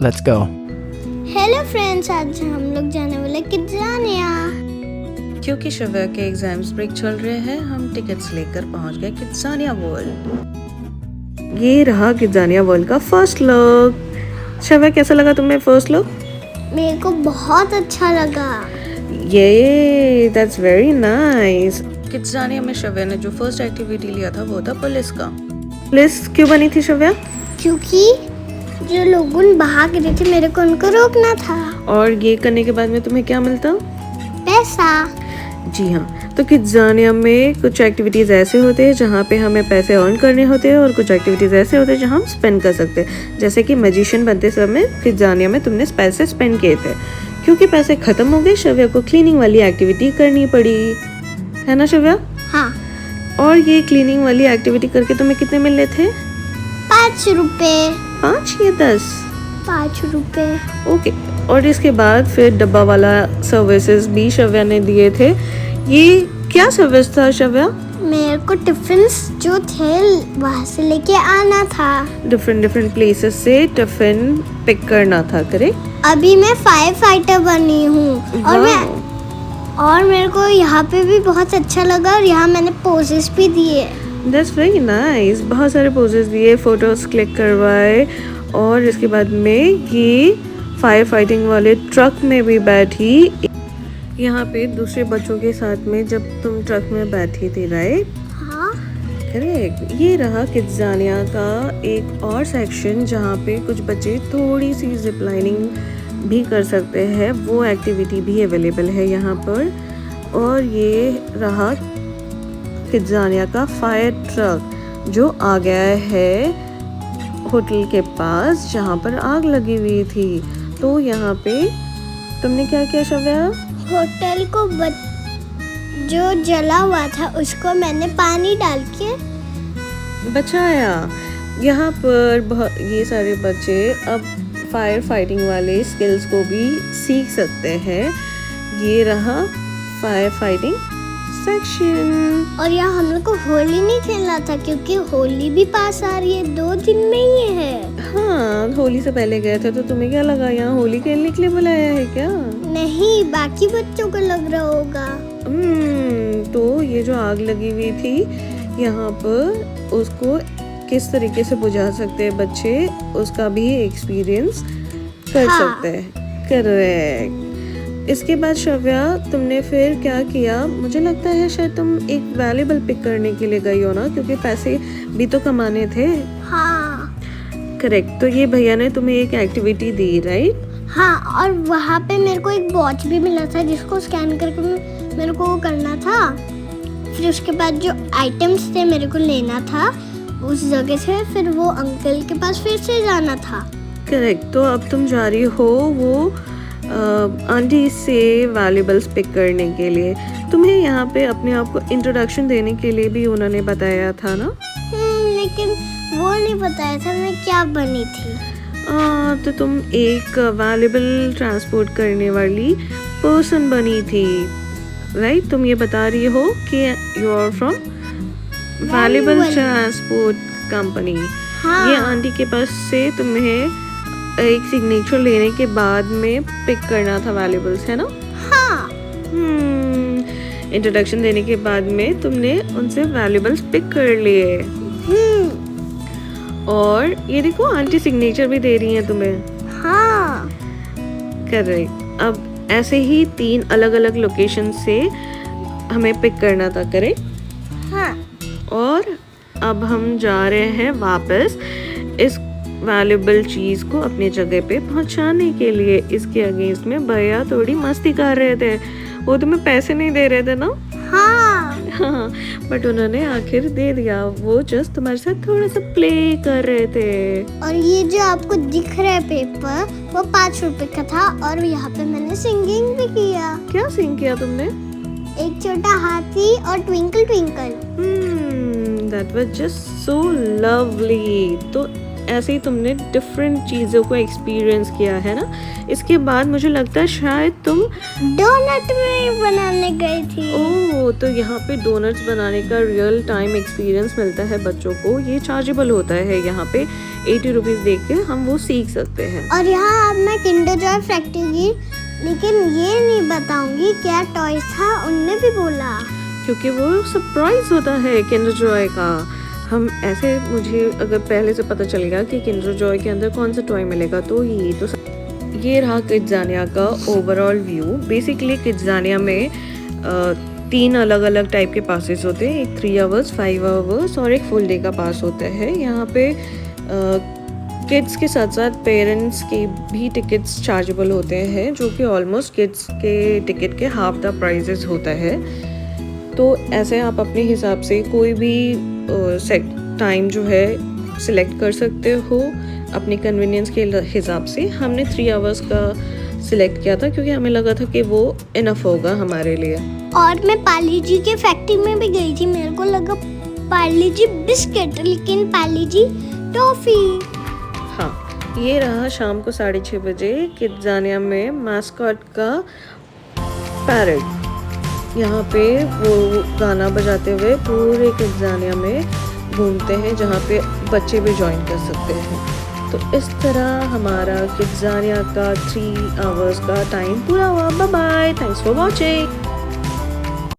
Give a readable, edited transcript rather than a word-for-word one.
Let's go. Hello friends, आज हम लोग जाने वाले किड्ज़ानिया। क्योंकि शव्या के एग्जाम्स ब्रेक चल रहे हैं, हम टिकट्स लेकर पहुंच गए किड्ज़ानिया वर्ल्ड। ये रहा किड्ज़ानिया वर्ल्ड का फर्स्ट लुक। शव्या, कैसा लगा तुम्हें फर्स्ट लुक? मेरे को बहुत अच्छा लगा। ये दैट्स वेरी नाइस। किड्ज़ानिया में शव्या ने जो फर्स्ट एक्टिविटी लिया था वो था पुलिस का। पुलिस क्यों बनी थी शव्या? क्योंकि जो लोग भाग रहे थे, मेरे को उनको रोकना था। और ये करने के बाद में तुम्हें क्या मिलता? पैसा। जी हाँ, तो किड्ज़ानिया में कुछ एक्टिविटीज़ ऐसे होते हैं जहाँ पे हमें पैसे अर्न करने होते हैं और कुछ एक्टिविटीज़ ऐसे होते हैं जहाँ हम स्पेंड कर सकते हैं। जैसे कि मैजिशियन बनते समय किड्ज़ानिया में तुमने पैसे स्पेंड किए थे। क्योंकि पैसे ख़त्म हो गए, शव्या को क्लीनिंग वाली एक्टिविटी करनी पड़ी, है ना शव्या? हाँ। और ये क्लीनिंग वाली एक्टिविटी करके तुम्हें कितने मिल रहे थे? 5 रुपए। 5 या 10? 5 रुपए। ओके। और इसके बाद फिर डब्बा वाला सर्विसेज भी शव्या ने दिए थे। ये क्या सर्विस था शव्या? मेरे को टिफिन्स जो थे वहाँ से लेके आना था। डिफरेंट प्लेसेस से टिफिन पिक करना था, करेक्ट? अभी मैं फायर फाइटर बनी हूँ और मेरे को यहाँ पे भी बहुत अच्छा लगा और यहाँ मैंने पोजेस भी दिए। That's very nice. बहुत सारे पोजेस दिए, फोटोज क्लिक करवाए और इसके बाद में ये फायर फाइटिंग वाले ट्रक में भी बैठी। यहाँ पे दूसरे बच्चों के साथ में जब तुम ट्रक में बैठी थी, राइट? हाँ। करेक्ट। ये रहा किड्ज़ानिया का एक और सेक्शन जहाँ पे कुछ बच्चे थोड़ी सी जिप लाइनिंग भी कर सकते हैं। वो एक्टिविटी भी अवेलेबल है यहाँ पर। और ये रहा किड्ज़ानिया का फायर ट्रक जो आ गया है होटल के पास जहाँ पर आग लगी हुई थी। तो यहाँ पे तुमने क्या किया शव्या? होटल को जो जला हुआ था उसको मैंने पानी डाल के बचाया। यहाँ पर ये सारे बच्चे अब फायर फाइटिंग वाले स्किल्स को भी सीख सकते हैं। ये रहा फायर फाइटिंग सेक्शन। और यहाँ हम लोग को होली नहीं खेलना था क्योंकि होली भी पास आ रही है, 2 दिन में ही है। हाँ, होली से पहले गए थे तो तुम्हें क्या लगा यहाँ होली खेलने के लिए बुलाया है क्या? नहीं, बाकी बच्चों को लग रहा होगा। तो ये जो आग लगी हुई थी यहाँ पर, उसको किस तरीके से बुझा सकते हैं बच्चे, उसका भी एक्सपीरियंस कर सकते हैं। करेक्ट। इसके बाद शव्या, तुमने फिर क्या किया? मुझे लगता है शायद तुम एक वैल्यूएबल पिक करने के लिए गई हो ना, क्योंकि पैसे भी तो कमाने थे। हाँ। करेक्ट। तो ये भैया ने तुम्हें एक एक्टिविटी दी, राइट? हाँ, और वहाँ पे मेरे को एक वॉच भी मिला था जिसको स्कैन करके मेरे को वो करना था। फिर उसके बाद जो आइटम्स थे मेरे को लेना था उस जगह से, फिर वो अंकल के पास फिर से जाना था। करेक्ट। तो अब तुम जा रही हो वो आंटी से वैल्यूएबल्स पिक करने के लिए। तुम्हें यहाँ पे अपने आप को इंट्रोडक्शन देने के लिए भी उन्होंने बताया था ना? लेकिन वो नहीं बताया था मैं क्या बनी थी। तो तुम एक वैल्यूएबल ट्रांसपोर्ट करने वाली पर्सन बनी थी, राइट? तुम ये बता रही हो कि you are from valuable transport company. हाँ। ये आंटी के पास से तुम्हें एक सिग्नेचर लेने के बाद में पिक करना था वैल्यूएबल्स, है ना? हाँ। इंट्रोडक्शन देने के बाद में तुमने उनसे वैल्यूएबल्स पिक कर लिए। और ये देखो, आंटी सिग्नेचर भी दे रही हैं तुम्हें। हाँ। करेक्ट। अब ऐसे ही 3 अलग अलग लोकेशन से हमें पिक करना था, करेक्ट? हाँ। और अब हम जा रहे हैं वापस इस वैल्यूएबल चीज़ को अपनी जगह पे पहुंचाने के लिए। इसके अगेंस्ट में भैया थोड़ी मस्ती कर रहे थे। वो तुम्हें पैसे नहीं दे रहे थे ना? हाँ, बट उन्होंने आखिर दे दिया। वो जस्ट तुम्हारे साथ थोड़ा सा प्ले कर रहे थे। और ये जो आपको दिख रहा है पेपर, वो 5 रुपए का था और यहाँ पे मैंने सिंगिंग भी किया। क्या सिंग किया तुमने? एक छोटा हाथी और twinkle twinkle. That was just so lovely. तो ऐसे ही तुमने डिफरेंट चीज़ों को एक्सपीरियंस किया है ना? इसके बाद मुझे लगता है शायद तुम डोनट में बनाने गई थी। ओह, तो यहाँ पे डोनट्स बनाने का रियल टाइम एक्सपीरियंस मिलता है बच्चों को। ये चार्जेबल होता है यहाँ पे 80 रुपीज़ दे के हम वो सीख सकते हैं। और यहाँ अब मैं किंडर जॉय फैक्ट्री, लेकिन ये नहीं बताऊंगी क्या टॉयज था, उनने भी बोला। क्योंकि वो सरप्राइज होता है किंडर जॉय का। हम ऐसे, मुझे अगर पहले से पता चल गया कि किंडर जॉय के अंदर कौन सा टॉय मिलेगा तो ये रहा किड्ज़ानिया का ओवरऑल व्यू। बेसिकली किड्ज़ानिया में 3 अलग अलग टाइप के पासेस होते हैं, एक 3 आवर्स, 5 आवर्स और एक फुल डे का पास होता है। यहाँ पे किड्स के साथ साथ पेरेंट्स के भी टिकट्स चार्जेबल होते हैं, जो कि ऑलमोस्ट किड्स के टिकट के हाफ द प्राइजेस होता है। तो ऐसे आप अपने हिसाब से कोई भी टाइम जो है सिलेक्ट कर सकते हो अपनी कन्वीनियंस के हिसाब से। हमने 3 आवर्स का सिलेक्ट किया था क्योंकि हमें लगा था कि वो इनफ होगा हमारे लिए। और मैं पार्ले जी के फैक्ट्री में भी गई थी, मेरे को लगा पार्ले जी बिस्किट, लेकिन पार्ले जी टॉफी। हाँ, ये रहा शाम को 6:30 बजे किड्ज़ानिया में मास्कॉट का पैरेड। यहाँ पे वो गाना बजाते हुए पूरे किड्ज़ानिया में घूमते हैं, जहाँ पे बच्चे भी ज्वाइन कर सकते हैं। तो इस तरह हमारा किड्ज़ानिया का 3 आवर्स का टाइम पूरा हुआ। Bye bye, thanks for watching.